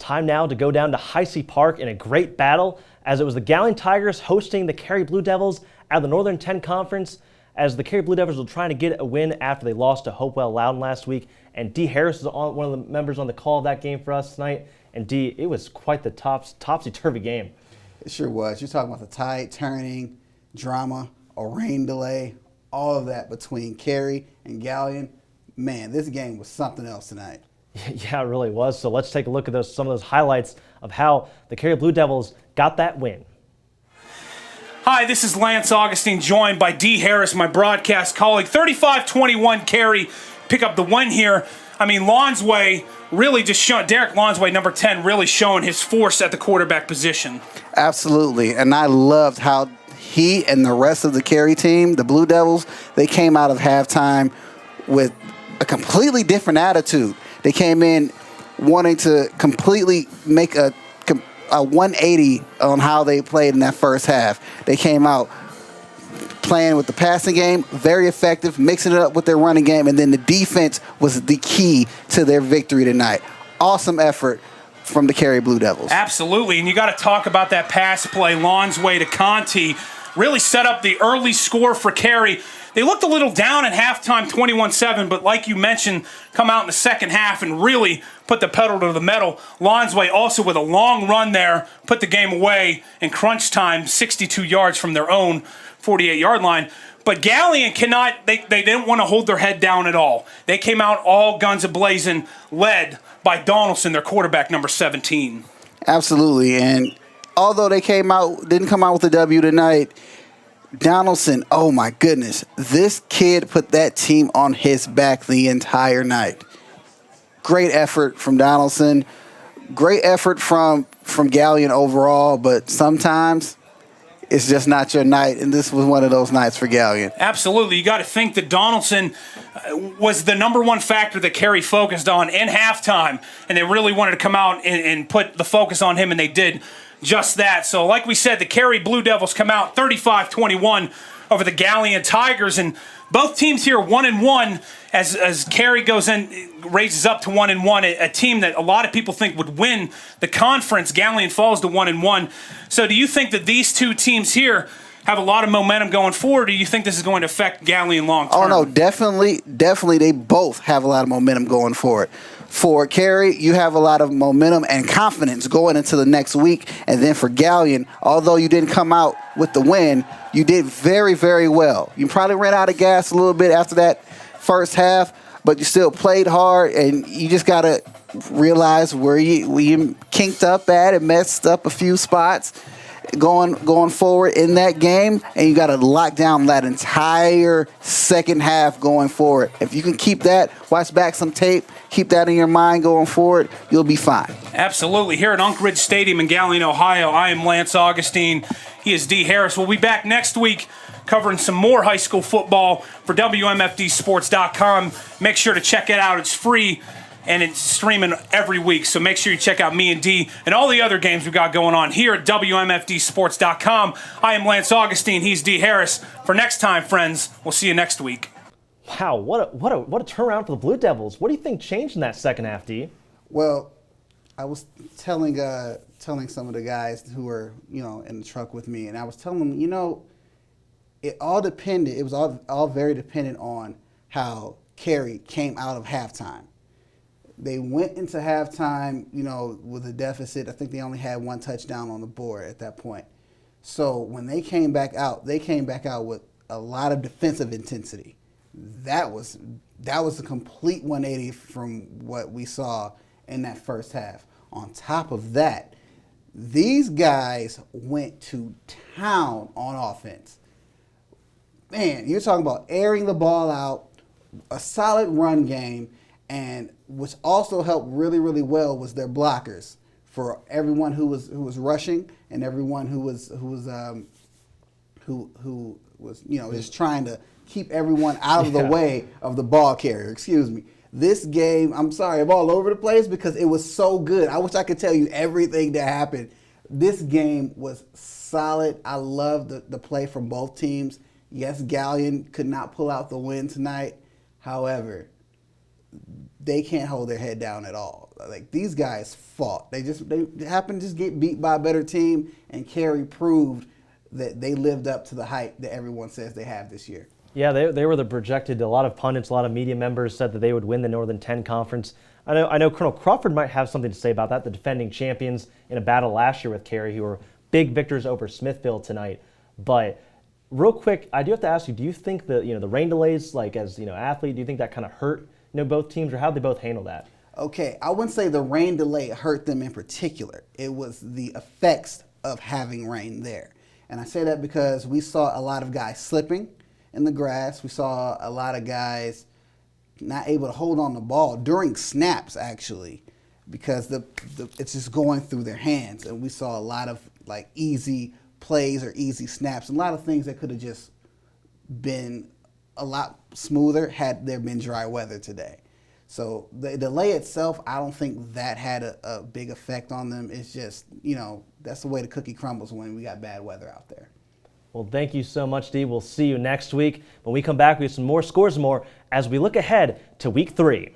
Time now to go down to Heisey Park in a great battle, as it was the Galion Tigers hosting the Cary Blue Devils out of the Northern 10 Conference, as the Cary Blue Devils were trying to get a win after they lost to Hopewell Loudon last week. And Dee Harris is one of the members on the call of that game for us tonight. And Dee, it was quite the topsy-turvy game. It sure was. You're talking about the tide turning, drama, a rain delay, all of that between Cary and Galion. Man, this game was something else tonight. Yeah, it really was. So let's take a look at some of those highlights of how the Cary Blue Devils got that win. Hi, this is Lance Augustine, joined by Dee Harris, my broadcast colleague. 35-21 Cary pick up the win here. I mean, Lonsway really just showing, Derek Lonsway, number 10, really showing his force at the quarterback position. Absolutely, and I loved how he and the rest of the Cary team, the Blue Devils, they came out of halftime with a completely different attitude. They came in wanting to completely make a 180 on how they played in that first half. They came out playing with the passing game, very effective, mixing it up with their running game, and then the defense was the key to their victory tonight. Awesome effort from the Cary Blue Devils. Absolutely, and you got to talk about that pass play, Lonsway to Conti, really set up the early score for Cary. They looked a little down at halftime, 21-7, but like you mentioned, come out in the second half and really put the pedal to the metal. Lonsway also with a long run there, put the game away in crunch time, 62 yards from their own 48-yard line. But Galion cannot, they didn't want to hold their head down at all. They came out all guns a-blazing, led by Donaldson, their quarterback, number 17. Absolutely, and although they didn't come out with a W tonight, Donaldson, oh my goodness, this kid put that team on his back the entire night. Great effort from Donaldson. Great effort from Galion overall, but sometimes it's just not your night, and this was one of those nights for Galion. Absolutely. You got to think that Donaldson was the number one factor that Cary focused on in halftime, and they really wanted to come out and put the focus on him, and they did just that. So like we said, the Cary Blue Devils come out 35-21 over the Galion Tigers, and both teams here 1-1 as Cary goes in, raises up to 1-1, a team that a lot of people think would win the conference. Galion falls to 1-1. So do you think that these two teams here have a lot of momentum going forward, or do you think this is going to affect Galion long term? Oh no, definitely they both have a lot of momentum going forward. For Cary, you have a lot of momentum and confidence going into the next week. And then for Galion, although you didn't come out with the win, you did very, very well. You probably ran out of gas a little bit after that first half, but you still played hard, and you just got to realize where you kinked up at and messed up a few spots going forward in that game, and you got to lock down that entire second half going forward. If you can keep that, watch back some tape, keep that in your mind going forward, you'll be fine. Absolutely. Here at Unk Ridge Stadium in Galion, Ohio, I am Lance Augustine. He is Dee Harris. We'll be back next week covering some more high school football for WMFDsports.com. Make sure to check it out. It's free, and it's streaming every week, so make sure you check out me and Dee and all the other games we've got going on here at WMFDsports.com. I am Lance Augustine. He's Dee Harris. For next time, friends, we'll see you next week. Wow, what a turnaround for the Blue Devils. What do you think changed in that second half, Dee? Well, I was telling some of the guys who were, in the truck with me, and I was telling them, it was all very dependent on how Cary came out of halftime. They went into halftime, with a deficit. I think they only had one touchdown on the board at that point. So when they came back out with a lot of defensive intensity. That was a complete 180 from what we saw in that first half. On top of that, these guys went to town on offense. Man, you're talking about airing the ball out, a solid run game, and which also helped really, really well was their blockers for everyone who was rushing and everyone who was just trying to keep everyone out of the way of the ball carrier. Excuse me. This game, I'm sorry, I'm all over the place because it was so good. I wish I could tell you everything that happened. This game was solid. I love the play from both teams. Yes, Galion could not pull out the win tonight. However, they can't hold their head down at all. Like, these guys fought. They happened to just get beat by a better team, and Carey proved that they lived up to the hype that everyone says they have this year. Yeah, they were the projected. A lot of pundits, a lot of media members said that they would win the Northern 10 Conference. I know Colonel Crawford might have something to say about that. The defending champions in a battle last year with Carey, who were big victors over Smithville tonight. But real quick, I do have to ask you: do you think the the rain delays, like as athlete, do you think that kind of hurt both teams, or how did they both handle that? Okay, I wouldn't say the rain delay hurt them in particular. It was the effects of having rain there, and I say that because we saw a lot of guys slipping in the grass. We saw a lot of guys not able to hold on the ball during snaps, actually, because it's just going through their hands. And we saw a lot of like easy plays or easy snaps, and a lot of things that could have just been a lot smoother had there been dry weather today. So the delay itself, I don't think that had a big effect on them. It's just, that's the way the cookie crumbles when we got bad weather out there. Well, thank you so much, Dee. We'll see you next week. When we come back, we have some more scores and more as we look ahead to Week 3.